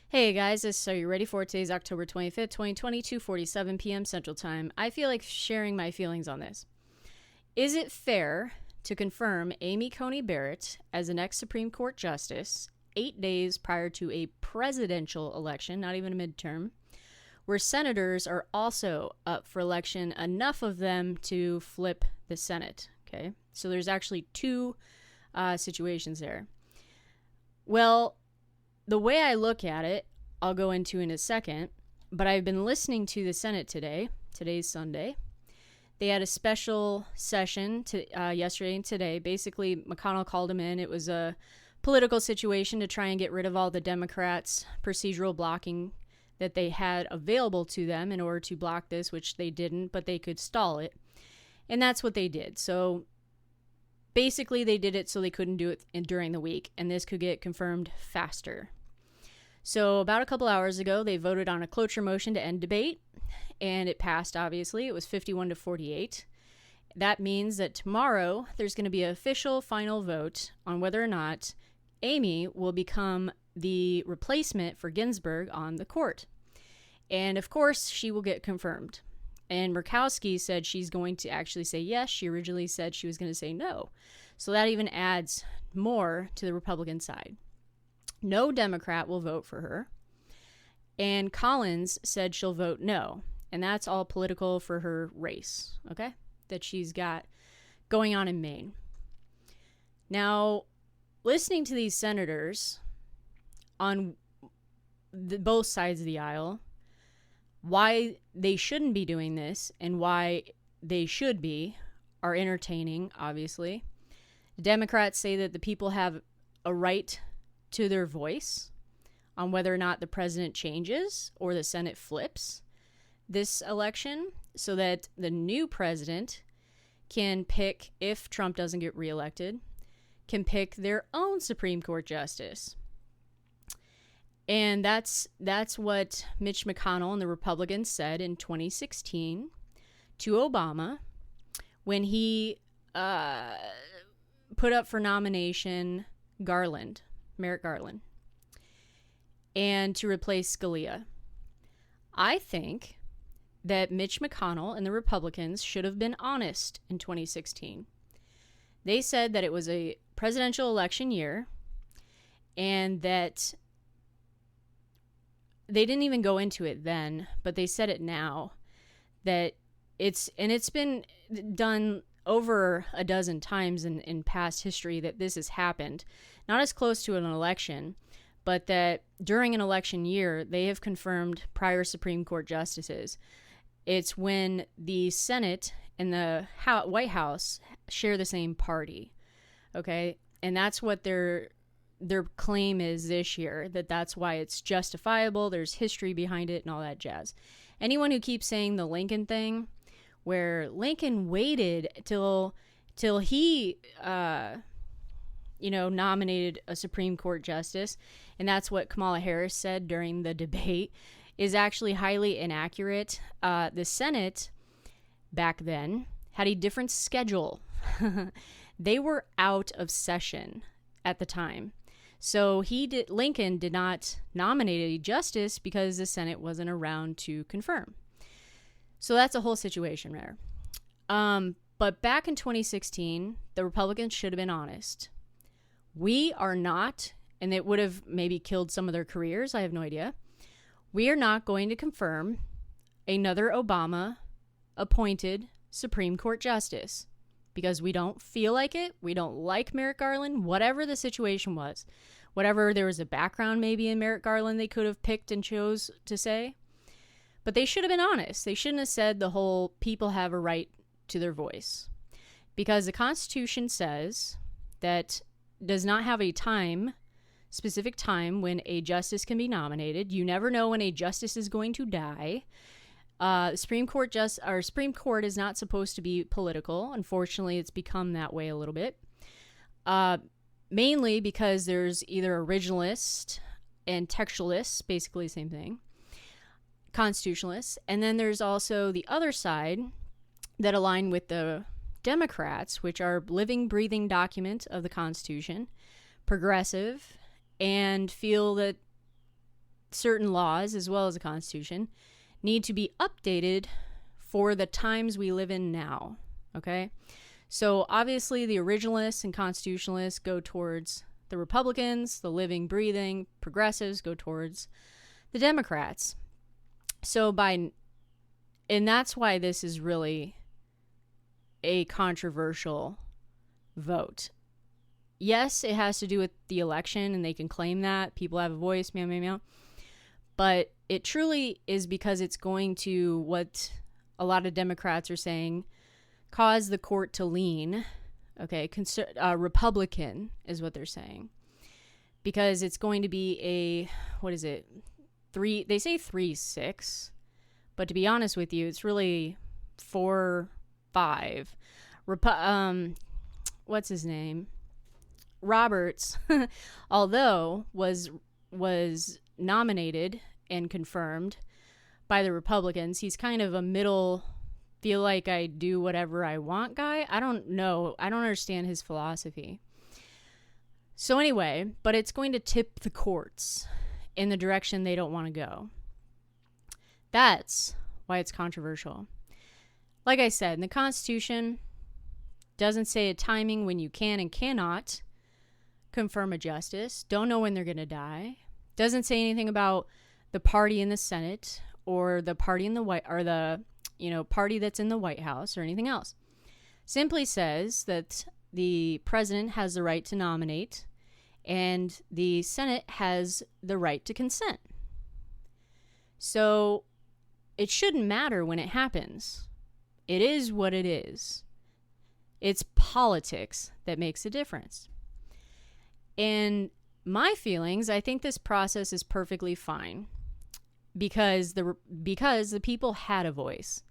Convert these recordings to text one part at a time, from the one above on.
Hey guys, so you ready for it? Today's October 25th, 2020, 2:47 p.m. Central Time. I feel like sharing my feelings on this. Is it fair to confirm Amy Coney Barrett as the next Supreme Court Justice 8 days prior to a presidential election, not even a midterm, where senators are also up for election, enough of them to flip the Senate? Okay, so there's actually two situations there. Well, the way I look at it, I'll go into in a second, but I've been listening to the Senate today. Today's Sunday. They had a special session yesterday and today. Basically, McConnell called him in. It was a political situation to try and get rid of all the Democrats' procedural blocking that they had available to them in order to block this, which they didn't, but they could stall it. And that's what they did. So basically, they did it so they couldn't do it during the week, and this could get confirmed faster. So about a couple hours ago, they voted on a cloture motion to end debate, and it passed, obviously. It was 51-48. That means that tomorrow, there's going to be an official final vote on whether or not Amy will become the replacement for Ginsburg on the court. And of course, she will get confirmed. And Murkowski said she's going to actually say yes. She originally said she was going to say no. So that even adds more to the Republican side. No Democrat will vote for her. And Collins said she'll vote no. And that's all political for her race, okay, that she's got going on in Maine. Now, listening to these senators on both sides of the aisle, why they shouldn't be doing this and why they should be are entertaining, obviously. The Democrats say that the people have a right to their voice on whether or not the president changes or the Senate flips this election so that the new president can pick, if Trump doesn't get reelected, can pick their own Supreme Court justice. And that's what Mitch McConnell and the Republicans said in 2016 to Obama when he put up for nomination Merrick Garland, and to replace Scalia. I think that Mitch McConnell and the Republicans should have been honest in 2016. They said that it was a presidential election year and that they didn't even go into it then, but they said it now, that it's been done over a dozen times in past history that this has happened. Not as close to an election, but that during an election year, they have confirmed prior Supreme Court justices. It's when the Senate and the White House share the same party, okay? And that's what their claim is this year, that's why it's justifiable, there's history behind it and all that jazz. Anyone who keeps saying the Lincoln thing, where Lincoln waited till he nominated a Supreme Court justice, and that's what Kamala Harris said during the debate, is actually highly inaccurate. The Senate back then had a different schedule. They were out of session at the time. So Lincoln did not nominate a justice because the Senate wasn't around to confirm. So that's a whole situation there. But back in 2016, the Republicans should have been honest. We are not, and it would have maybe killed some of their careers, I have no idea. We are not going to confirm another Obama-appointed Supreme Court justice because we don't feel like it. We don't like Merrick Garland, whatever the situation was. Whatever, there was a background maybe in Merrick Garland they could have picked and chose to say. But they should have been honest. They shouldn't have said the whole people have a right to their voice. Because the Constitution says that does not have a specific time when a justice can be nominated. You never know when a justice is going to die. Supreme Court is not supposed to be political. Unfortunately, it's become that way a little bit. Mainly because there's either originalists and textualists, basically the same thing, constitutionalists, and then there's also the other side that align with the Democrats, which are living, breathing document of the Constitution, progressive, and feel that certain laws, as well as the Constitution, need to be updated for the times we live in now. Okay? So obviously the originalists and constitutionalists go towards the Republicans, the living, breathing progressives go towards the Democrats. And that's why this is really a controversial vote. Yes, it has to do with the election, and they can claim that. People have a voice, meow, meow, meow. But it truly is because it's going to, what a lot of Democrats are saying, cause the court to lean, okay, Republican is what they're saying. Because it's going to be a, what is it, they say 3-6, but to be honest with you, it's really 4-5. What's his name? Roberts, although was nominated and confirmed by the Republicans, he's kind of a middle, feel like I do whatever I want guy. I don't know. I don't understand his philosophy. So anyway, but it's going to tip the courts in the direction they don't want to go. That's why it's controversial. Like I said, the Constitution doesn't say a timing when you can and cannot confirm a justice. Don't know when they're going to die. Doesn't say anything about the party in the Senate or the party in the party that's in the White House or anything else. Simply says that the president has the right to nominate and the Senate has the right to consent. So it shouldn't matter when it happens. It is what it is. It's politics that makes a difference. And my feelings, I think this process is perfectly fine because the people had a voice.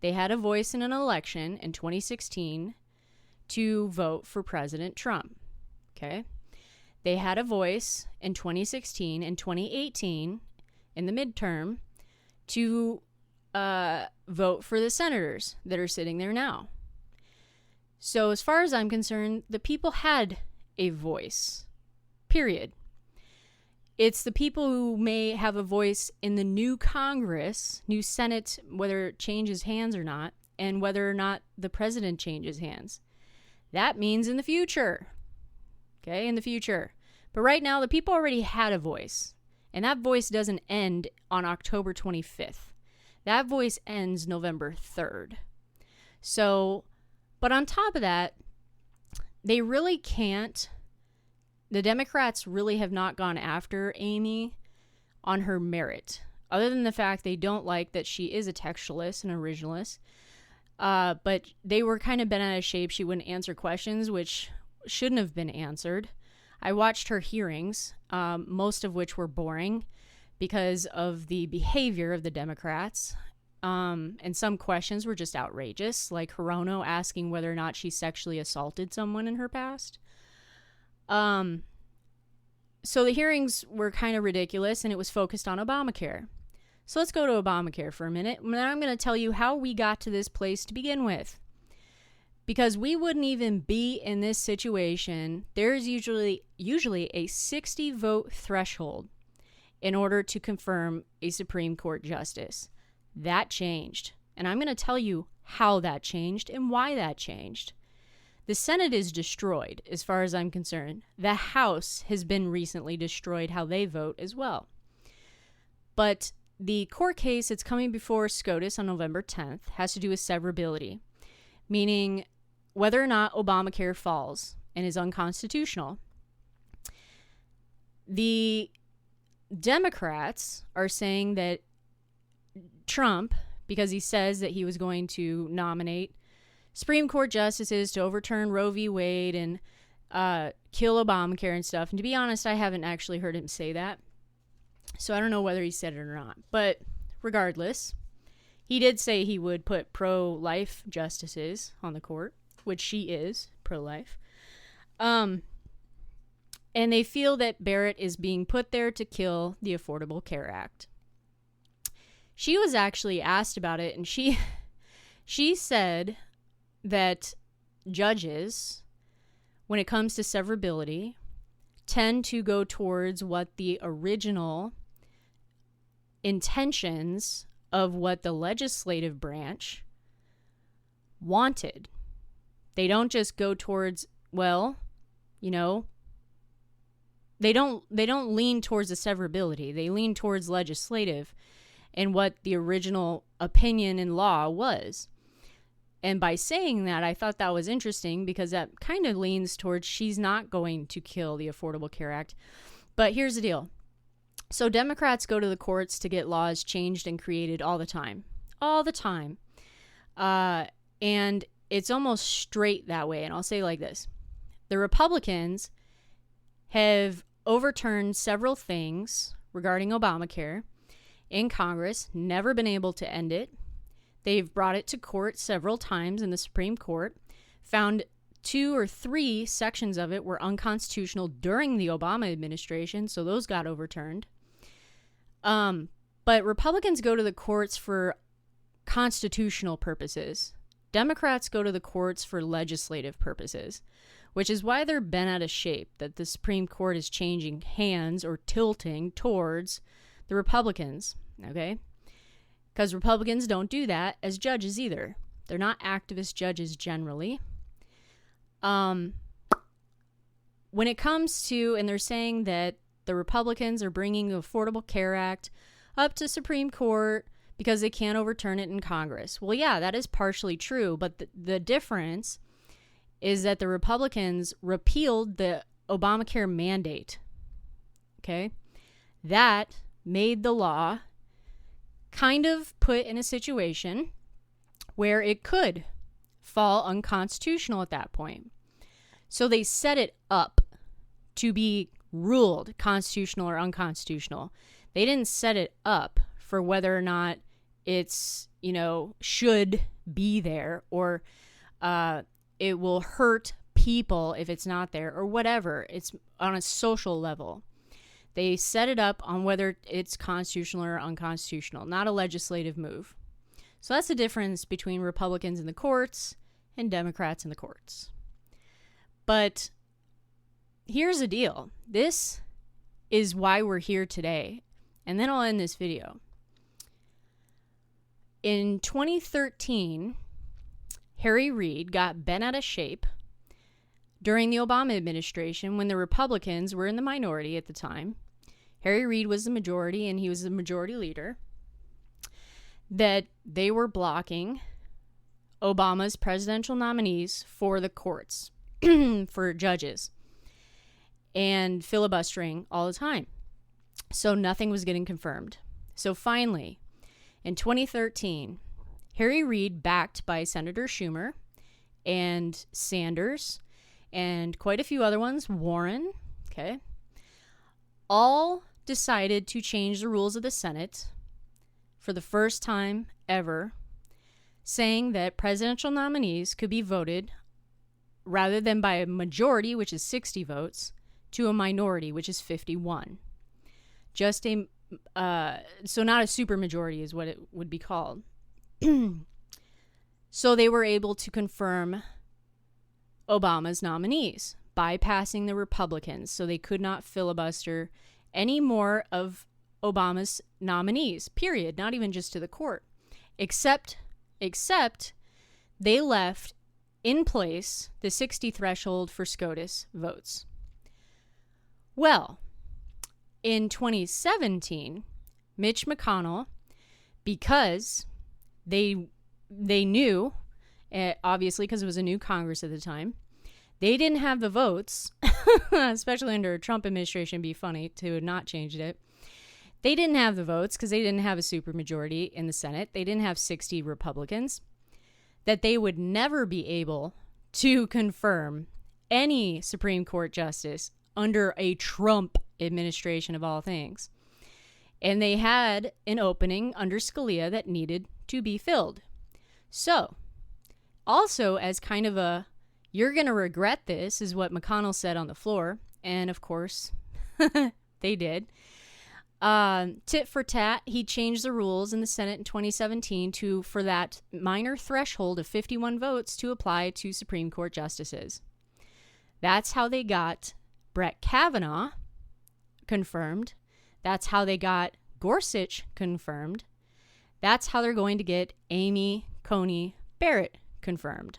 They had a voice in an election in 2016 to vote for President Trump. Okay? They had a voice in 2016 and 2018 in the midterm to vote for the senators that are sitting there now. So as far as I'm concerned, the people had a voice, period. It's the people who may have a voice in the new Congress, new Senate, whether it changes hands or not, and whether or not the president changes hands. That means in the future. Okay, in the future. But right now, the people already had a voice. And that voice doesn't end on October 25th. That voice ends November 3rd. So, but on top of that, they really can't. The Democrats really have not gone after Amy on her merit, other than the fact they don't like that she is a textualist and originalist. But they were kind of bent out of shape. She wouldn't answer questions, which shouldn't have been answered. I watched her hearings, most of which were boring because of the behavior of the Democrats. And some questions were just outrageous, like Hirono asking whether or not she sexually assaulted someone in her past. So the hearings were kind of ridiculous, and it was focused on Obamacare. So let's go to Obamacare for a minute, and then I'm going to tell you how we got to this place to begin with. Because we wouldn't even be in this situation. There's usually a 60-vote threshold in order to confirm a Supreme Court justice. That changed. And I'm going to tell you how that changed and why that changed. The Senate is destroyed, as far as I'm concerned. The House has been recently destroyed, how they vote as well. But the court case that's coming before SCOTUS on November 10th has to do with severability, meaning whether or not Obamacare falls and is unconstitutional. The Democrats are saying that Trump, because he says that he was going to nominate Supreme Court justices to overturn Roe v. Wade and kill Obamacare and stuff. And to be honest, I haven't actually heard him say that. So I don't know whether he said it or not. But regardless, he did say he would put pro-life justices on the court, which she is pro-life. And they feel that Barrett is being put there to kill the Affordable Care Act. She was actually asked about it, and she said that judges, when it comes to severability, tend to go towards what the original intentions of what the legislative branch wanted. They don't just go towards, well, you know, they don't lean towards the severability. They lean towards legislative and what the original opinion and law was. And by saying that, I thought that was interesting because that kind of leans towards she's not going to kill the Affordable Care Act. But here's the deal. So Democrats go to the courts to get laws changed and created all the time. All the time. And it's almost straight that way. And I'll say it like this. The Republicans have overturned several things regarding Obamacare in Congress, never been able to end it. They've brought it to court several times in the Supreme Court, found 2 or 3 sections of it were unconstitutional during the Obama administration, so those got overturned. But Republicans go to the courts for constitutional purposes. Democrats go to the courts for legislative purposes, which is why they're bent out of shape that the Supreme Court is changing hands or tilting towards the Republicans, okay? Because Republicans don't do that as judges either. They're not activist judges generally. When it comes to, and they're saying that the Republicans are bringing the Affordable Care Act up to Supreme Court because they can't overturn it in Congress. Well, yeah, that is partially true, but the difference is that the Republicans repealed the Obamacare mandate. Okay? That made the law kind of put in a situation where it could fall unconstitutional at that point. So they set it up to be ruled constitutional or unconstitutional. They didn't set it up for whether or not it's, should be there or it will hurt people if it's not there or whatever. It's on a social level. They set it up on whether it's constitutional or unconstitutional, not a legislative move. So that's the difference between Republicans in the courts and Democrats in the courts. But here's the deal. This is why we're here today. And then I'll end this video. In 2013, Harry Reid got bent out of shape during the Obama administration when the Republicans were in the minority at the time. Harry Reid was the majority and he was the majority leader. That they were blocking Obama's presidential nominees for the courts, for judges, and filibustering all the time. So nothing was getting confirmed. So finally, in 2013, Harry Reid, backed by Senator Schumer and Sanders and quite a few other ones, Warren, okay, all decided to change the rules of the Senate for the first time ever, saying that presidential nominees could be voted rather than by a majority, which is 60 votes, to a minority, which is 51. Just a, so not a supermajority is what it would be called. So they were able to confirm Obama's nominees, bypassing the Republicans, so they could not filibuster any more of Obama's nominees, period, not even just to the court, except they left in place the 60 threshold for SCOTUS votes. Well, in 2017, Mitch McConnell, because they knew, obviously because it was a new Congress at the time, they didn't have the votes, especially under a Trump administration. It'd be funny to have not changed it. They didn't have the votes because they didn't have a supermajority in the Senate. They didn't have 60 Republicans. That they would never be able to confirm any Supreme Court justice under a Trump administration of all things. And they had an opening under Scalia that needed to be filled. So, also as kind of a, you're going to regret this, is what McConnell said on the floor. And of course, they did. Tit for tat, he changed the rules in the Senate in 2017 for that minor threshold of 51 votes to apply to Supreme Court justices. That's how they got Brett Kavanaugh confirmed. That's how they got Gorsuch confirmed, that's how they're going to get Amy Coney Barrett confirmed.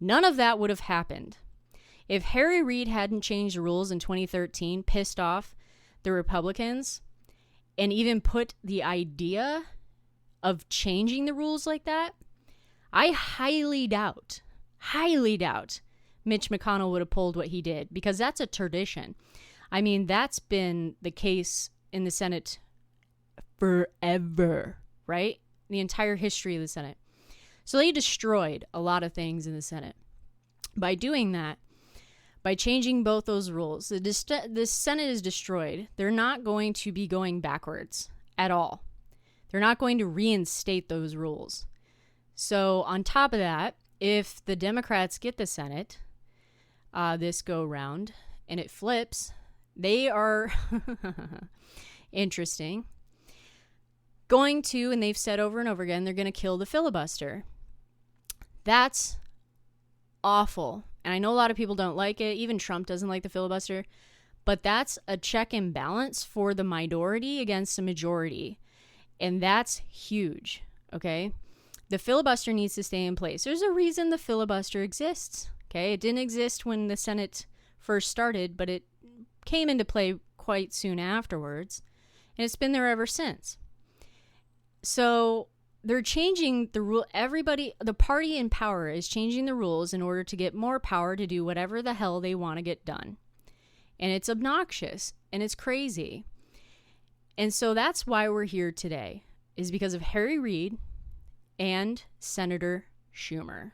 None of that would have happened if Harry Reid hadn't changed the rules in 2013, pissed off the Republicans, and even put the idea of changing the rules like that. I highly doubt Mitch McConnell would have pulled what he did, because that's a tradition. I mean, that's been the case in the Senate forever, right? The entire history of the Senate. So they destroyed a lot of things in the Senate. By doing that, by changing both those rules, the Senate is destroyed. They're not going to be going backwards at all. They're not going to reinstate those rules. So on top of that, if the Democrats get the Senate this go round and it flips, they are interesting. Going to, and they've said over and over again, they're going to kill the filibuster. That's awful. And I know a lot of people don't like it. Even Trump doesn't like the filibuster. But that's a check and balance for the minority against the majority. And that's huge, okay? The filibuster needs to stay in place. There's a reason the filibuster exists, okay? It didn't exist when the Senate first started, but it came into play quite soon afterwards. And it's been there ever since. So they're changing the rule. Everybody, the party in power is changing the rules in order to get more power to do whatever the hell they want to get done. And it's obnoxious and it's crazy. And so that's why we're here today, is because of Harry Reid and Senator Schumer.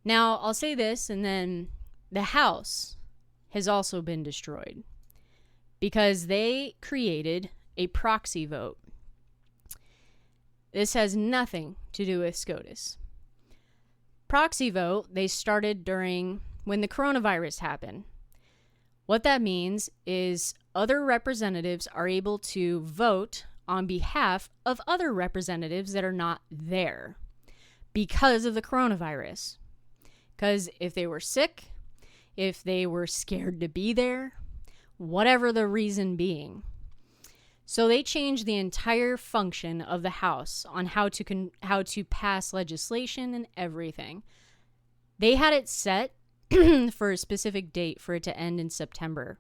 Now, I'll say this, and then the House has also been destroyed because they created a proxy vote. This has nothing to do with SCOTUS. Proxy vote, they started during when the coronavirus happened. What that means is other representatives are able to vote on behalf of other representatives that are not there because of the coronavirus. Because if they were sick, if they were scared to be there, whatever the reason being. So they changed the entire function of the House on how to pass legislation and everything. They had it set for a specific date for it to end in September.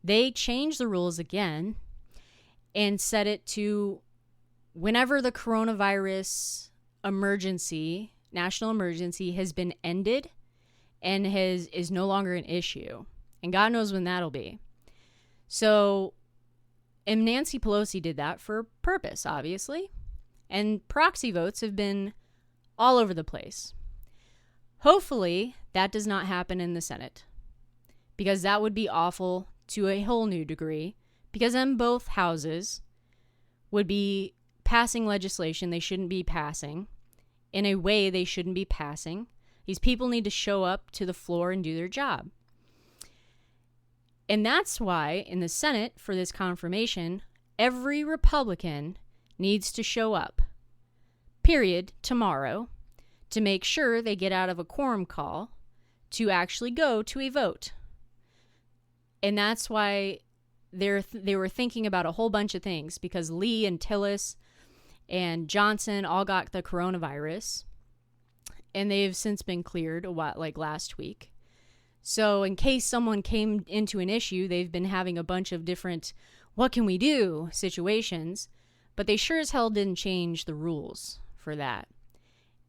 They changed the rules again and set it to whenever the coronavirus emergency, national emergency, has been ended and is no longer an issue. And God knows when that'll be. So, and Nancy Pelosi did that for a purpose, obviously. And proxy votes have been all over the place. Hopefully, that does not happen in the Senate, because that would be awful to a whole new degree, because then both houses would be passing legislation they shouldn't be passing in a way they shouldn't be passing. These people need to show up to the floor and do their job. And that's why in the Senate for this confirmation, every Republican needs to show up, period, tomorrow, to make sure they get out of a quorum call to actually go to a vote. And that's why they were thinking about a whole bunch of things, because Lee and Tillis and Johnson all got the coronavirus, and they've since been cleared like last week. So in case someone came into an issue, they've been having a bunch of different what can we do situations, but they sure as hell didn't change the rules for that.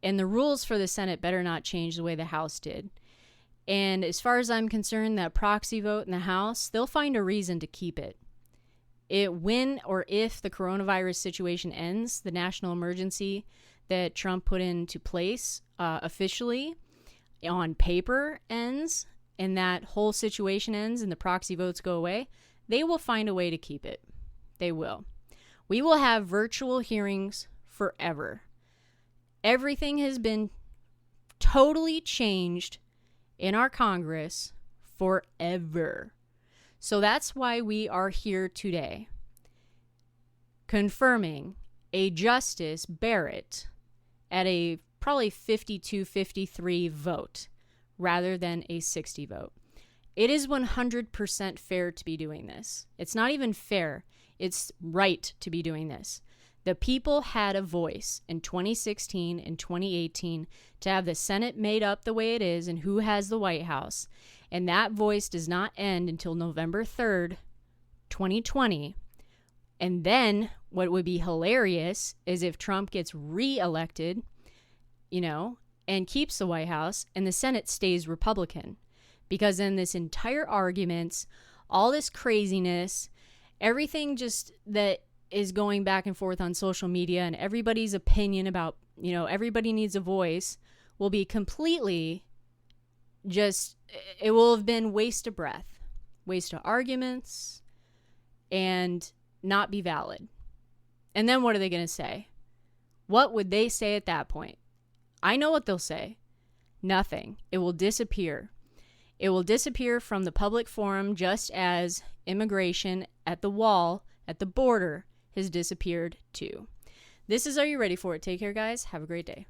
And the rules for the Senate better not change the way the House did. And as far as I'm concerned, that proxy vote in the House, they'll find a reason to keep it. When or if the coronavirus situation ends, the national emergency that Trump put into place officially on paper ends, and that whole situation ends and the proxy votes go away, they will find a way to keep it. They will. We will have virtual hearings forever. Everything has been totally changed in our Congress forever. So that's why we are here today, confirming a Justice Barrett at a probably 52-53 vote rather than a 60 vote. It is 100% fair to be doing this. It's not even fair. It's right to be doing this. The people had a voice in 2016 and 2018 to have the Senate made up the way it is and who has the White House. And that voice does not end until November 3rd, 2020. And then what would be hilarious is if Trump gets reelected, and keeps the White House and the Senate stays Republican. Because then this entire arguments, all this craziness, everything just that is going back and forth on social media and everybody's opinion about, everybody needs a voice will be completely it will have been waste of breath, waste of arguments, and not be valid. And then what are they going to say? What would they say at that point? I know what they'll say. Nothing. It will disappear. It will disappear from the public forum just as immigration at the wall, at the border, has disappeared too. This is Are You Ready For It? Take care, guys. Have a great day.